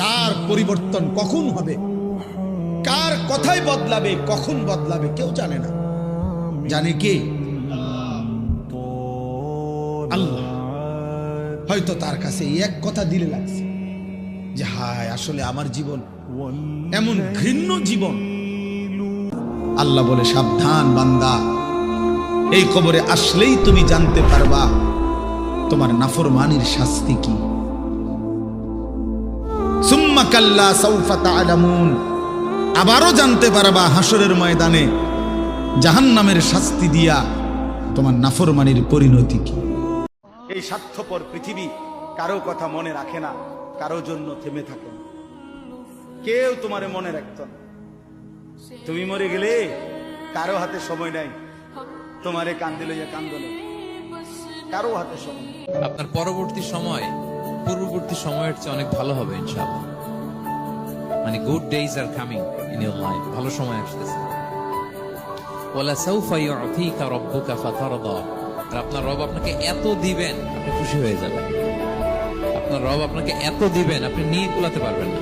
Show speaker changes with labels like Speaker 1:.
Speaker 1: কার পরিবর্তন কখন হবে, কার কথাই বদলাবে, কখন বদলাবে কেউ জানে না। জানে কে? আল্লাহ। হয়তো তার কাছে এক কথা দিলে লাগছে যে হায় আসলে আমার জীবন এমন ঘৃণ্য জীবন। আল্লাহ বলে সাবধান বান্দা, এই কবরে আসলেই তুমি জানতে পারবা তোমার নাফরমানির শাস্তি কি। সুম্মা কাল্লা সাউফা তা'লামুন, আবারও জানতে পারবা হাসরের ময়দানে জাহান্নামের শাস্তি দিয়া তোমার নাফরমানির পরিণতি কি। এই স্বার্থপর পৃথিবী কারো কথা মনে রাখে না, কারো জন্য থেমে থাকে না, কেউ তোমারে মনে রাখত না। তুমি মরে গেলে কারো হাতে সময় নাই, তোমারে কান্দে লইয়া কান্দলে কারো হাতে সময় নেই।
Speaker 2: আপনার পরবর্তী সময় পূর্ববর্তী সময়ের চেয়ে অনেক ভালো হবে ইনশাআল্লাহ। মানে good days are coming in your life, ভালো সময় আসতেছে। ওয়ালা সাউফা ইউতিকা রাব্বুকা ফাতারদা, আর আপনার রব আপনাকে এত দিবেন আপনি খুশি হয়ে যাবেন। আপনার রব আপনাকে এত দিবেন আপনি নিয়ে কুলাতে পারবেন না।